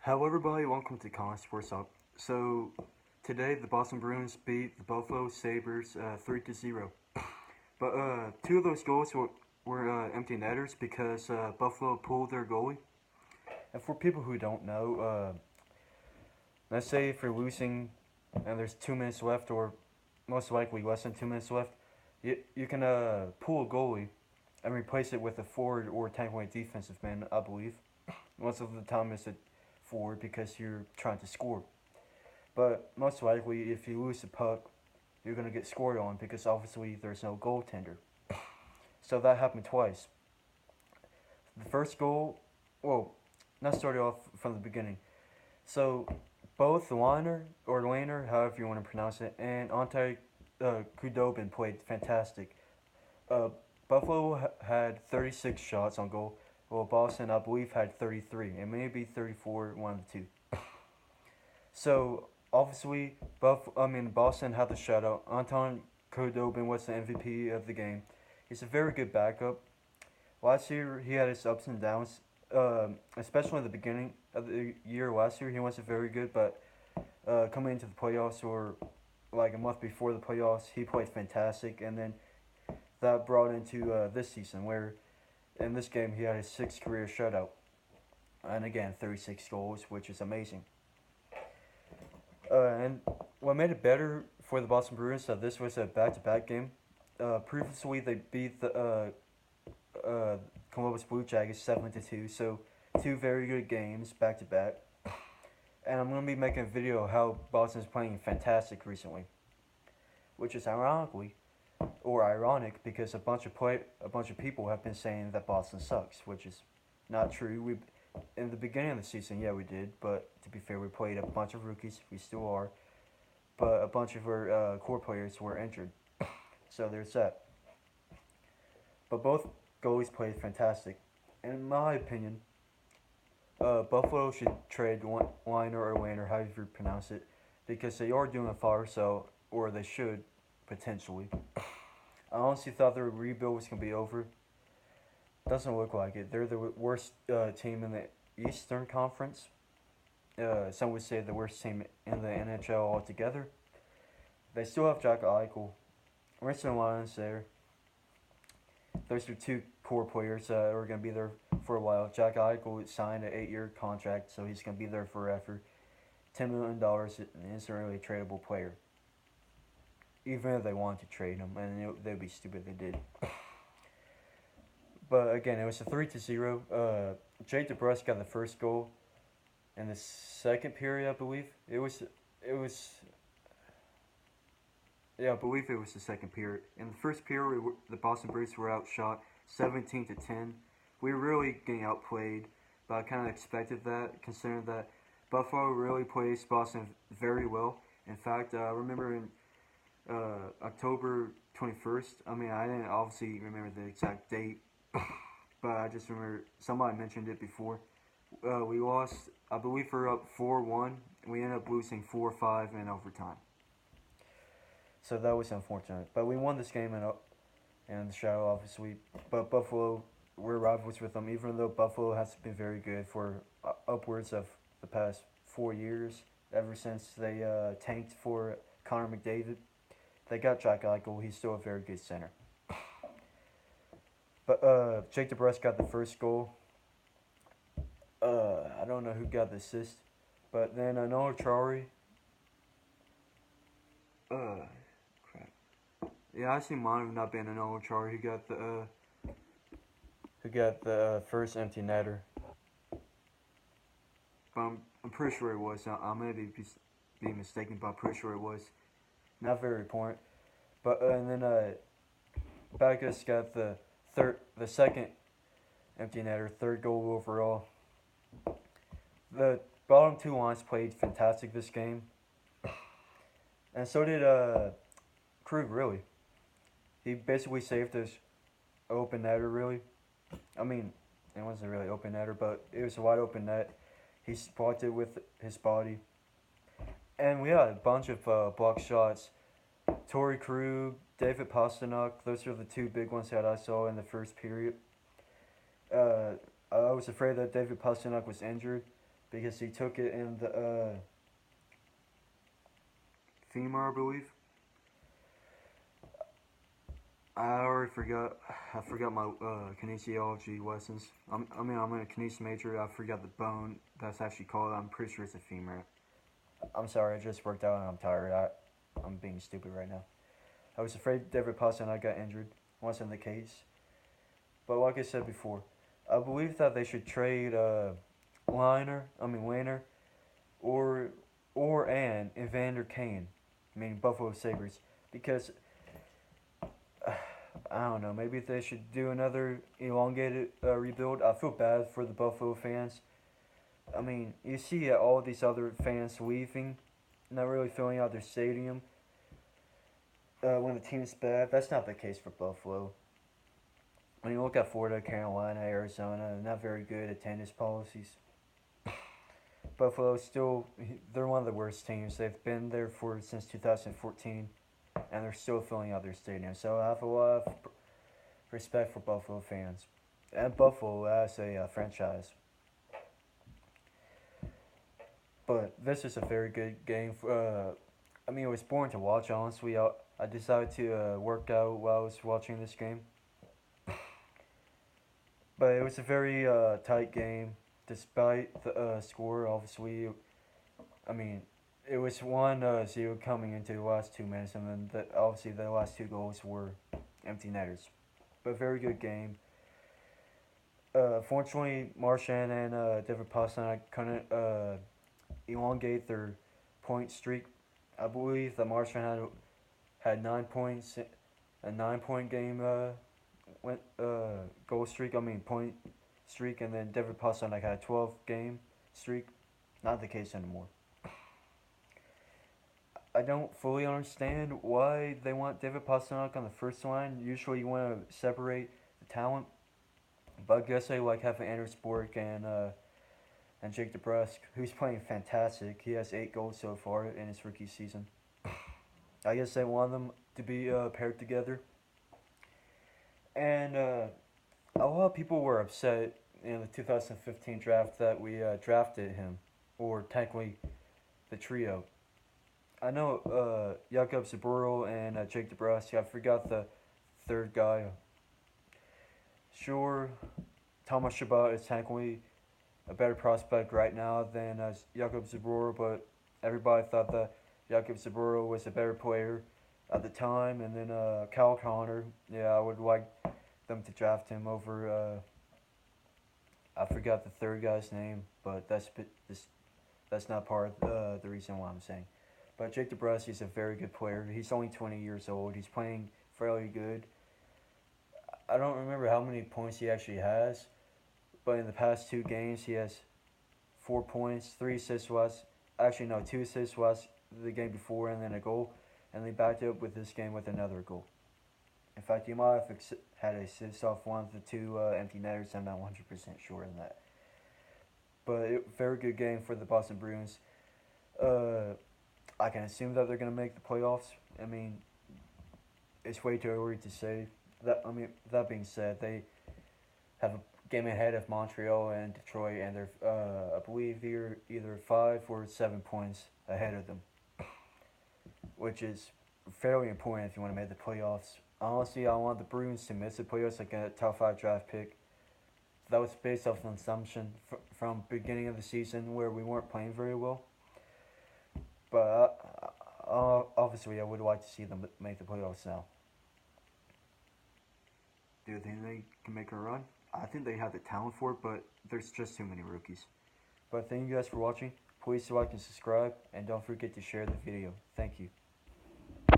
Hello, everybody. Welcome to College Sports Up. So today, the Boston Bruins beat the Buffalo Sabres 3-0. But two of those goals were empty netters because Buffalo pulled their goalie. And for people who don't know, let's say if you're losing and there's 2 minutes left, or most likely less than 2 minutes left, you can pull a goalie and replace it with a forward or technically a defensive man, I believe. Most of the time, it's a forward because you're trying to score. But most likely, if you lose the puck, you're going to get scored on because obviously there's no goaltender. So that happened twice. The first goal, well, let's start it off from the beginning. So both Liner or Laner, however you want to pronounce it, and Ante Kudobin played fantastic. Uh, Buffalo had 36 shots on goal, while Boston, I believe, had 33. It may be 34, one of the two. So obviously, Boston had the shutout. Anton Khudobin was the MVP of the game. He's a very good backup. Last year he had his ups and downs, especially in the beginning of the year. Last year he wasn't very good, but coming into the playoffs or like a month before the playoffs, he played fantastic, and then that brought into this season where in this game he had his sixth career shutout, and again 36 goals, which is amazing. And what made it better for the Boston Bruins that this was a back-to-back game. Previously, they beat the Columbus Blue Jackets 7-2, so two very good games back-to-back. And I'm gonna be making a video of how Boston is playing fantastic recently, which is ironic because a bunch of people have been saying that Boston sucks, which is not true. We in the beginning of the season, yeah, we did, but to be fair, we played a bunch of rookies. We still are, but a bunch of our core players were injured, so there's that. But both goalies played fantastic. In my opinion, Buffalo should trade Liner or Laner, however you pronounce it, because they are doing a fire sale, or they should, potentially. I honestly thought their rebuild was going to be over. Doesn't look like it. They're the worst team in the Eastern Conference. Some would say the worst team in the NHL altogether. They still have Jack Eichel. Winston Lyons there. Those are two core players that are going to be there for a while. Jack Eichel signed an 8-year contract, so he's going to be there forever. $10 million isn't really a tradable player. Even if they wanted to trade him, and they'd be stupid if they did. But again, it was a 3-0. Jay DeBrusk got the first goal in the second period, I believe. It was. Yeah, I believe it was the second period. In the first period, the Boston Bruins were outshot 17-10. We were really getting outplayed, but I kind of expected that, considering that Buffalo really plays Boston very well. In fact, I remember in October 21st. I mean, I didn't obviously remember the exact date, but I just remember somebody mentioned it before. We lost, I believe we're up 4-1. We ended up losing 4-5 in overtime. So that was unfortunate. But we won this game in the shadow, obviously. But Buffalo, we're rivals with them, even though Buffalo has been very good for upwards of the past 4 years, ever since they tanked for Connor McDavid. They got Jack Eichel. He's still a very good center. But Jake DeBrusk got the first goal. I don't know who got the assist, but then Noah Chari. Crap. Yeah, I see might have not been Noah Chari who got the first empty netter. But I'm pretty sure it was. I may be mistaken, but I'm pretty sure it was. Not very important. But and then Backus got the second empty netter, third goal overall. The bottom two lines played fantastic this game, and so did Krug. Really, he basically saved his open netter. Really, I mean, it wasn't really open netter, but it was a wide open net. He blocked it with his body, and we had a bunch of blocked shots. Torrey Krug, David Pastrnak, those are the two big ones that I saw in the first period. I was afraid that David Pastrnak was injured, because he took it in the femur, I believe. I already forgot. I forgot my kinesiology lessons. I'm a kinesiology major. I forgot the bone that's actually called. I'm pretty sure it's a femur. I'm sorry. I just worked out and I'm tired. I'm being stupid right now. I was afraid David Pastrnak got injured. Wasn't the case. But like I said before, I believe that they should trade Liner, or and Evander Kane, meaning Buffalo Sabres, because I don't know. Maybe they should do another elongated rebuild. I feel bad for the Buffalo fans. I mean, you see all these other fans leaving, not really filling out their stadium when the team is bad. That's not the case for Buffalo. When you look at Florida, Carolina, Arizona, not very good attendance policies. Buffalo still, they're one of the worst teams. They've been there for since 2014, and they're still filling out their stadium. So I have a lot of respect for Buffalo fans and Buffalo as a franchise. But this is a very good game. It was boring to watch. Honestly, I decided to work out while I was watching this game. But it was a very tight game, despite the score. Obviously, I mean, it was 1-0 coming into the last 2 minutes, and then obviously the last two goals were empty netters. But very good game. Fortunately, Marchand and David Pastrnak couldn't elongate their point streak. I believe that Marchand had 9 points, a 9 point game goal streak. Point streak, and then David Pastrnak had a 12 game streak. Not the case anymore. I don't fully understand why they want David Pastrnak on the first line. Usually, you want to separate the talent, but I guess they like having Anders Bork and Jake DeBrusk, who's playing fantastic. He has 8 goals so far in his rookie season. I guess they want them to be paired together. And a lot of people were upset in the 2015 draft that we drafted him, or technically the trio. I know Jakob Zaboral and Jake DeBrusk. I forgot the third guy. Sure, Thomas Chabot is technically a better prospect right now than Jakob Zaboral, but everybody thought that Jakob Zaboral was a better player at the time. And then Kyle Connor, I would like them to draft him over. I forgot the third guy's name, but that's not part of the reason why I'm saying. But Jake DeBrusk is a very good player. He's only 20 years old. He's playing fairly good. I don't remember how many points he actually has, but in the past 2 games he has 4 points, 3 assists was actually no 2 assists was the game before, and then a goal, and they backed it up with this game with another goal. In fact, he might have had an assist off one of the 2 empty netters. I'm not 100% sure on that. But very good game for the Boston Bruins. I can assume that they're going to make the playoffs. I mean, it's way too early to say. That being said, they have a game ahead of Montreal and Detroit, and they're, I believe, either 5 or 7 points ahead of them, which is fairly important if you want to make the playoffs. Honestly, I want the Bruins to miss the playoffs like a top 5 draft pick. That was based off an assumption from beginning of the season where we weren't playing very well. But obviously, I would like to see them make the playoffs now. Do you think they can make a run? I think they have the talent for it, but there's just too many rookies. But thank you guys for watching. Please like and subscribe, and don't forget to share the video. Thank you.